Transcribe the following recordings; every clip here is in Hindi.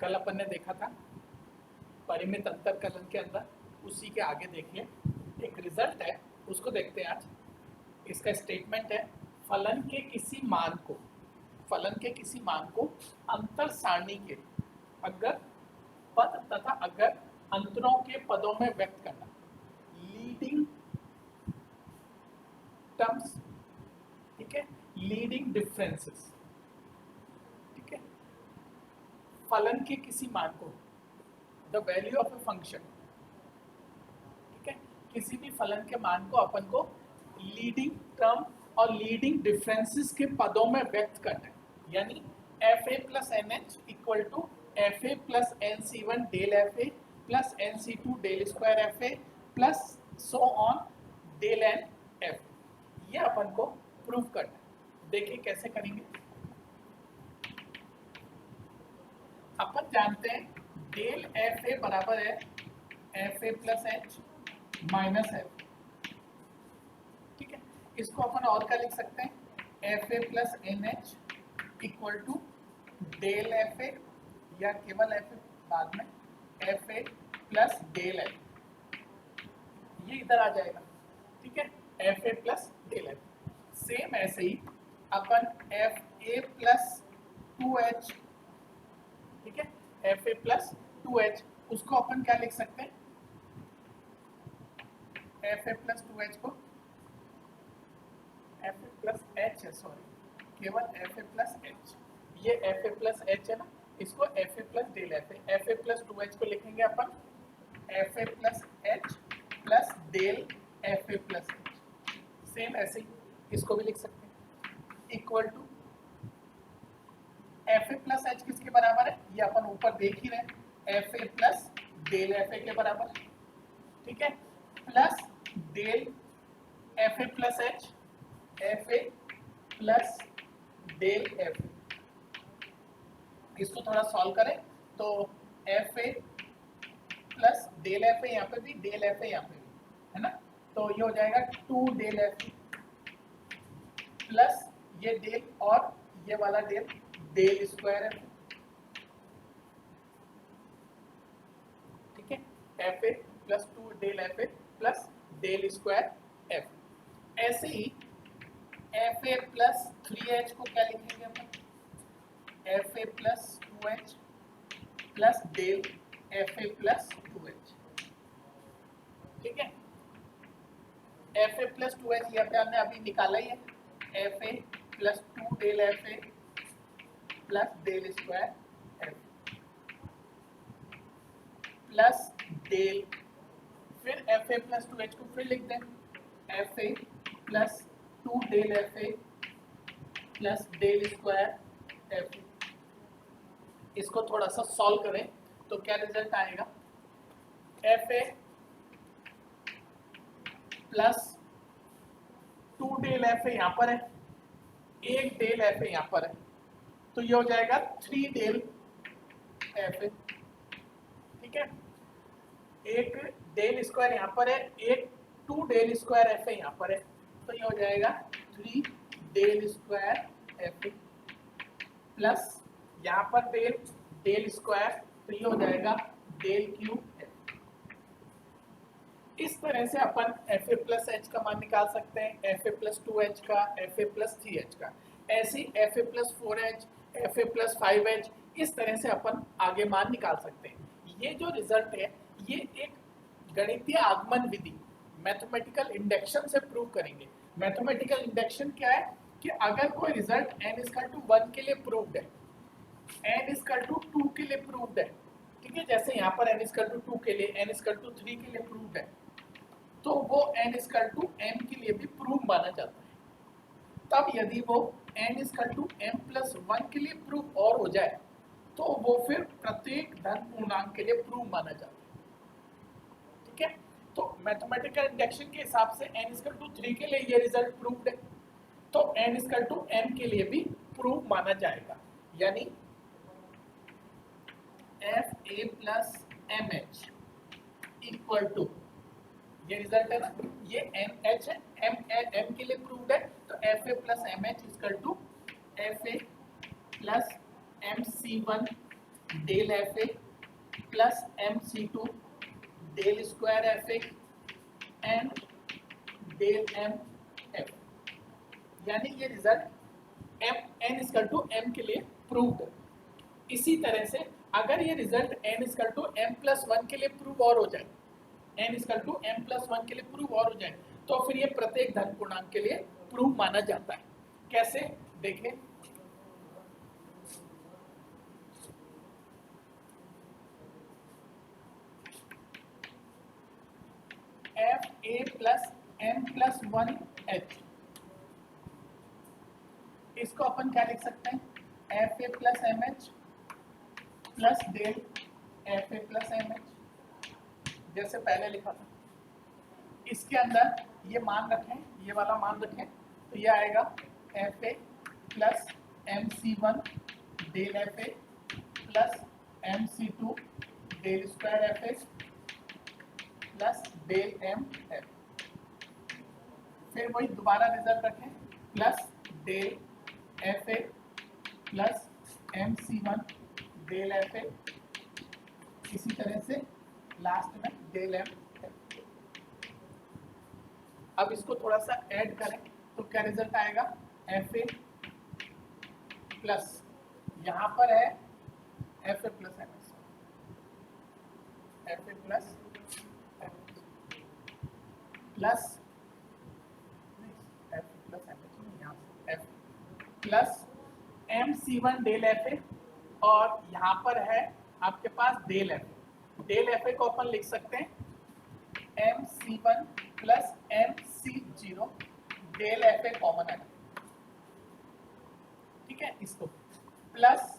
कल अपन ने देखा था परिमित अंतर कलन के अंदर, उसी के आगे देखिए एक रिजल्ट है, उसको देखते हैं आज। इसका स्टेटमेंट है फलन के किसी मान को अंतर सारणी के अगर पद तथा अगर अंतरों के पदों में व्यक्त करना, लीडिंग टर्म्स, ठीक है, लीडिंग डिफरेंसेस, ठीक है, फलन के किसी मान को, the value of a function, ठीक है, किसी भी फलन के मान को अपन को लीडिंग टर्म और लीडिंग डिफरेंसेस के पदों में व्यक्त करना है, यानी F A plus N H equal to F A plus N C one del F A plus N C two del square F A plus so on del N F, ये अपन को प्रूव करना है। देखिए कैसे करेंगे। अपन जानते हैं डेल एफ ए बराबर है F A plus h minus f, ठीक है। इसको अपन और क्या लिख सकते हैं, f A plus N H equal to del F a, या केवल एफ ए बाद में, एफ ए प्लस डेल एफ, ये इधर आ जाएगा, ठीक है, F A plus del f. Same ऐसे ही अपन एफ ए प्लस टू एच, ठीक है, F A plus two h, उसको अपन क्या लिख सकते हैं, एफ ए प्लस टू एच को एफ ए प्लस एच है, सॉरी, केवल एफ ए प्लस एच, ये एफ ए प्लस एच है ना, इसको f A plus del F A plus two h को लिखेंगे अपन f A plus h plus del F A plus h. Same ऐसे ही इसको भी लिख सकते हैं, equal to F A plus h किसके बराबर है, ये अपन ऊपर देख ही रहे, f A plus del F a के बराबर, ठीक है, plus del F A plus h, f A plus del F a. इसको थोड़ा सॉल्व करें तो f A plus del F A, यहाँ पे भी डेल एफ ए यहाँ पे भी, है ना, तो ये हो जाएगा two del F A plus ये डेल और ये वाला डेल, डेल स्क्वायर एफ, ठीक है, F A plus two del F A plus del square f. ऐसे ही एफ ए प्लस थ्री एच को क्या लिखेंगे अपन, f A plus two h plus del F A plus two h, ठीक है, F A plus two h यहाँ पे हमने अभी निकाला ही है, F A plus two del F A plus del square f plus del, फिर एफ ए प्लस टू एच को फिर लिख दें, f A plus two del F A plus del square f. इसको थोड़ा सा सॉल्व करें तो क्या रिजल्ट आएगा, f A plus two del F A यहाँ पर है, एक डेल एफ ए यहाँ पर है, तो ये हो जाएगा थ्री डेल एफ ए, ठीक है, एक डेल स्क्वायर यहाँ पर है, एक two del square F A यहाँ पर है, तो ये हो जाएगा three del square F A plus यहाँ पर डेल स्क्वायर, तो ये हो जाएगा डेल क्यूब एफ। इस तरह से अपन एफ ए प्लस एच का मान निकाल सकते हैं, एफ ए प्लस टू एच का, एफ ए प्लस थ्री एच का, ऐसे एफ ए प्लस फोर एच, एफ ए प्लस फाइव एच, इस तरह से अपन आगे मान निकाल सकते हैं। ये जो रिजल्ट है ये एक गणितीय आगमन विधि, मैथमेटिकल इंडक्शन से प्रूव करेंगे। मैथमेटिकल इंडक्शन क्या है कि अगर कोई रिजल्ट n इक्वल टू 1 के लिए प्रूव्ड है, n इक्वल टू 2 के लिए प्रूव्ड है, ठीक है, जैसे यहाँ पर n इक्वल टू 2 के लिए, n इक्वल टू 3 के लिए प्रूव्ड है, तो वो n इक्वल टू m के लिए भी प्रूव माना जाता है। तब यदि वो n equal to m plus 1 के लिए प्रूव और हो जाए तो वो फिर प्रत्येक धन पूर्णांक के लिए प्रूव माना जाता है, ठीक है। तो मैथमेटिकल इंडक्शन के हिसाब से n इक्वल टू 3 के लिए ये रिजल्ट प्रूव्ड है, तो n इक्वल टू m के लिए भी प्रूव माना जाएगा, यानी F A plus M h equal to, ये रिजल्ट है ना, ये एम एच है, एम के लिए प्रूव्ड है, तो f A plus M h equal to F A plus M C one del F A plus M C two del square F a and del m f, यानी ये result m n equal to m के लिए प्रूव्ड है। इसी तरह से अगर ये result n equal to m plus one के लिए प्रूव और हो जाए, n equal to m plus one के लिए प्रूव और हो जाए, तो फिर ये प्रत्येक धन पूर्णांक के लिए प्रूव माना जाता है। कैसे देखें, एफ ए plus m plus one h, इसको अपन क्या लिख सकते हैं, f A plus M h plus del F A plus M h, जैसे पहले लिखा था। इसके अंदर ये मान रखें, ये वाला मान रखें, तो ये आएगा f A plus M C one del F A plus M C two del square F A plus del m f. फिर वही दोबारा रिजल्ट रखें, plus del F A plus M C one del F a, इसी तरह से लास्ट में डेल एम एफ। अब इसको थोड़ा सा ऐड करें तो क्या रिजल्ट आएगा, एफ ए प्लस यहाँ पर है F A plus M S, F A plus plus F plus M H, यहाँ F plus M C one del F A, और यहाँ पर है आपके पास del F A. Del F A को अपन लिख सकते हैं M C one plus M C zero del F A common है, ठीक है। इसको प्लस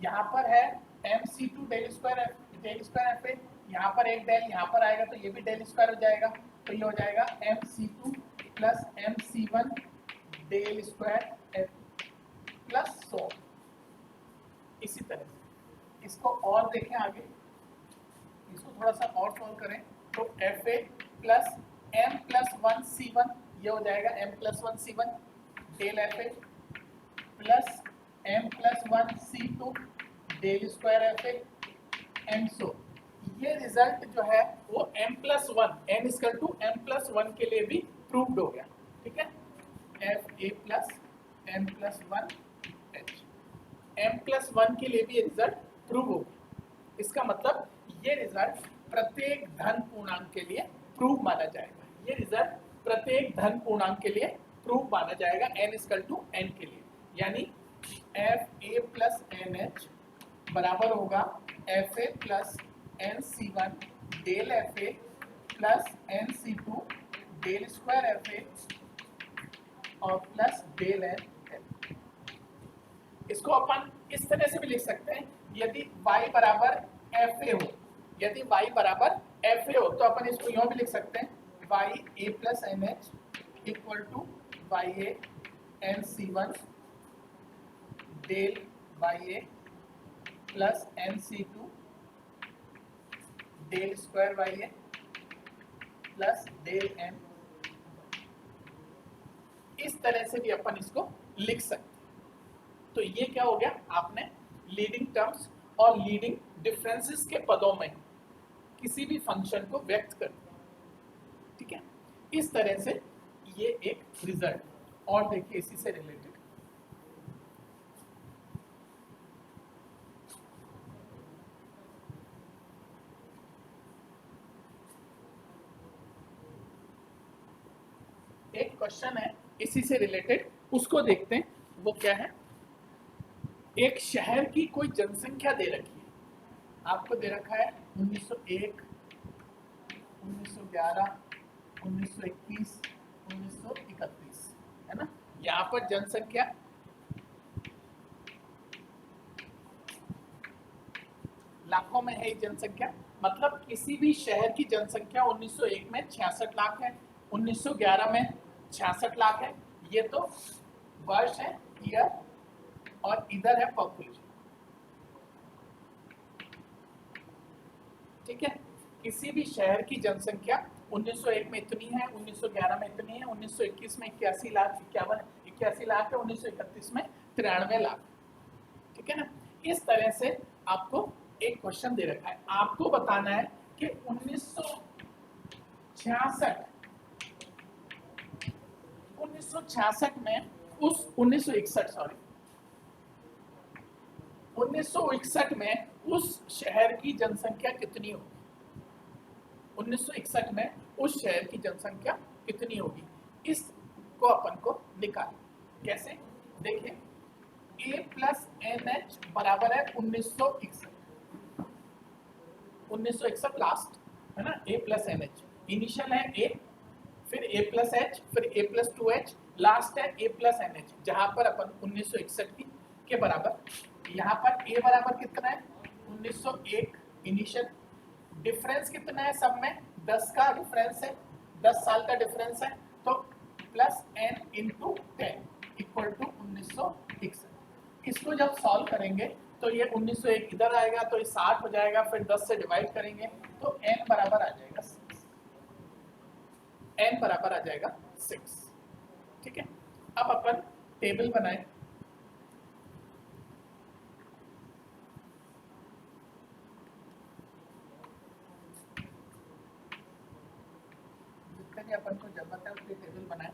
यहाँ पर है M C two del square F A, यहाँ पर एक डेल यहाँ पर आएगा तो ये भी डेल स्क्वायर हो जाएगा, तो ये हो जाएगा एम सी two plus M C one del square f plus so. इसी तरह से इसको और देखें आगे, इसको थोड़ा सा और सॉल्व करें तो एफ ए plus m plus one c one, ये हो जाएगा m plus one c one del F A plus m plus one c two del square F a and so. ये रिजल्ट जो है वो m plus one, n equal to m plus one के लिए भी प्रूव्ड हो गया, ठीक है। F A plus m plus one h, m plus one के लिए भी ये रिजल्ट प्रूव हो गया। इसका मतलब ये रिजल्ट प्रत्येक धन पूर्णांक के लिए प्रूव माना जाएगा, ये रिजल्ट प्रत्येक धन पूर्णांक के लिए प्रूव माना जाएगा n इक्वल टू n के लिए, यानी F A plus N h बराबर होगा f A plus N C one del F A plus N C two del square F A और प्लस डेल एन एफ। इसको अपन इस तरह से भी लिख सकते हैं, यदि y बराबर एफ ए हो, यदि y बराबर एफ ए हो तो अपन इसको यूं भी लिख सकते हैं, y a plus N H equal to y a n C one del y a plus N C two del square y a plus del n. इस तरह से भी अपन इसको लिख सकते हैं। तो ये क्या हो गया, आपने लीडिंग टर्म्स और लीडिंग डिफरेंसेस के पदों में किसी भी फंक्शन को व्यक्त कर दिया, ठीक है। इस तरह से ये एक रिजल्ट। और देखिए इसी से रिलेटेड एक क्वेश्चन है इसी से रिलेटेड, उसको देखते हैं। वो क्या है, एक शहर की कोई जनसंख्या दे रखी है, आपको दे रखा है 1901, 1911, 1921, 1931, है ना। यहाँ पर जनसंख्या लाखों में है, जनसंख्या मतलब किसी भी शहर की जनसंख्या 1901 में 66 लाख है, 1911 में 66 लाख है, ये तो वर्ष है, ईयर, और इधर है पॉपुलेशन, ठीक है। किसी भी शहर की जनसंख्या 1901 में इतनी है, 1911 में इतनी है, 1921 में 81 लाख 81 लाख है, 1931 में 93 लाख, ठीक है ना। इस तरह से आपको एक क्वेश्चन दे रखा है, आपको बताना है कि 1966 में उस 1961 में उस शहर की जनसंख्या कितनी होगी? 1961 में उस शहर की जनसंख्या कितनी होगी? इसको अपन को निकाल कैसे? देखिए, a प्लस एन एच बराबर है 1961 लास्ट है ना, a plus N h initial है a, फिर a प्लस एच, फिर a प्लस 2h, लास्ट है a प्लस एन एच, जहां पर अपन 1961 के बराबर, यहाँ पर a बराबर कितना है 1901 इनिशियल, डिफरेंस कितना है सब में 10 का डिफरेंस है, 10 साल का डिफरेंस है, तो plus n into 10 equal to 1961। इसको जब सॉल्व करेंगे तो ये 1901 इधर आएगा तो ये 60 हो जाएगा, फिर 10 से डिवाइड करेंगे तो n बराबर आ जाएगा 6, n बराबर आ जाएगा 6। ठीक है, अब अपन टेबल बनाएं। जितने भी अपन को जरूरत है उसकी टेबल बनाएं,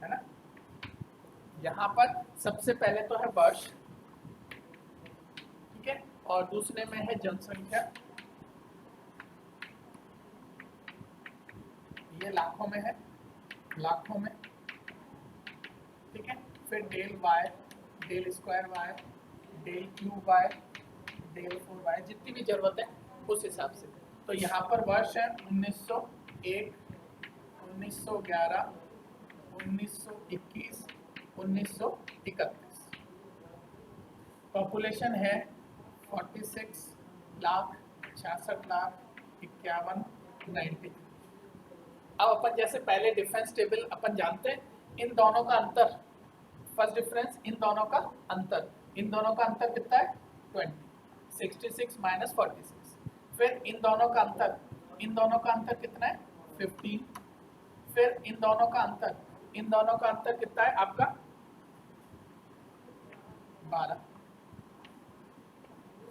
है ना। यहाँ पर सबसे पहले तो है वर्ष, ठीक है, और दूसरे में है जनसंख्या, ये लाखों में है, लाखों में, ठीक है, फिर del y, del square y, del cube y, del 4y, जितनी भी जरूरत है उस हिसाब से। तो यहाँ पर वर्ष है 1901, 1911, 1921, 1931। पॉपुलेशन है 46 लाख, 66 लाख, 51, 90। अब अपन जैसे पहले डिफरेंस टेबल अपन जानते हैं, इन दोनों का अंतर, फर्स्ट डिफरेंस इन दोनों का अंतर, इन दोनों का अंतर कितना है 20, 66 माइनस 46, फिर इन दोनों का अंतर, इन दोनों का अंतर कितना है 15, फिर इन दोनों का अंतर, इन दोनों का अंतर कितना है आपका 12।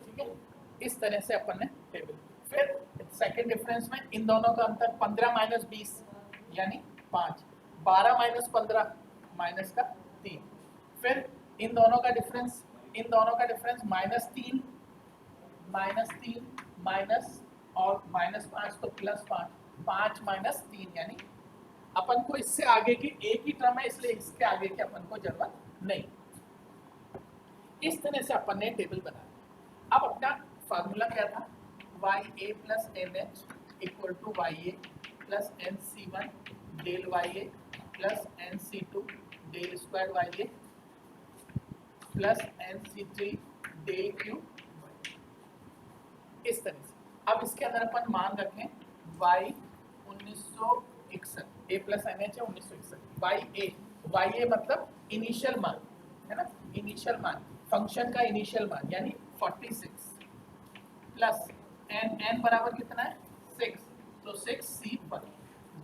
ठीक है, इस तरह से अपन ने टेबल। फिर सेकंड डिफरेंस में इन दोनों का अंतर 15 माइनस 20 यानी 5, 12 माइनस 15 माइनस का 3, फिर इन दोनों का डिफरेंस, इन दोनों का डिफरेंस -3 माइनस और -5 तो +5, 5 माइनस 3 यानी अपन को इससे आगे की एक ही टर्म है, इसलिए इसके आगे की अपन को जरूरत नहीं। इस तरह से अपन ने टेबल बनाया। अब अपना फार्मूला क्या था, YA plus NH equal to YA plus NC1 del YA plus NC2 del square YA plus NC3 del Q। इस तरह से अब इसके अंदर अपन मान रखें y 1961, a प्लस NH है 1961, YA मतलब इनिशियल मान है ना, इनिशियल मान, फंक्शन का इनिशियल मान यानी 46 प्लस n बराबर कितना है 6, तो 6C1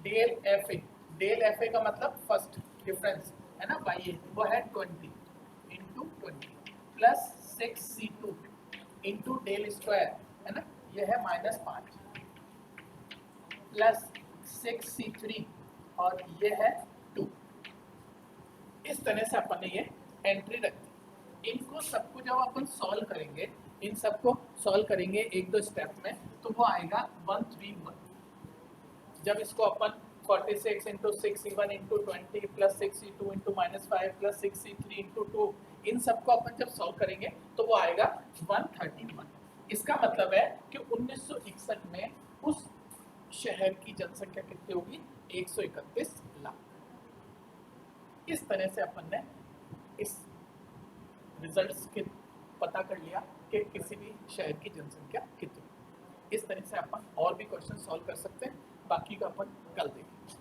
डेल FA का मतलब फर्स्ट डिफरेंस है ना YA, वो है 20 into 20 plus 6C2 into del square है ना, यह है -5 प्लस 6C3 और ये है 2। इस तरह से अपन ने ये एंट्री रखी। इनको सबको जब अपन सॉल्व करेंगे, इन सबको सॉल्व करेंगे एक दो स्टेप में, तो वो आएगा 131। जब इसको अपन 46 into 6C1 into 20 plus 6C2 into -5 plus 6C3 into 2, इन सबको अपन जब सॉल्व करेंगे तो वो आएगा 131। इसका मतलब है कि 1961 में उस शहर की जनसंख्या कितनी होगी 131 लाख। इस तरह से अपन ने इस रिजल्ट्स के पता कर लिया कि किसी भी शहर की जनसंख्या कितनी। इस तरह से अपन और भी क्वेश्चन सॉल्व कर सकते हैं, बाकी का अपन कल देखेंगे।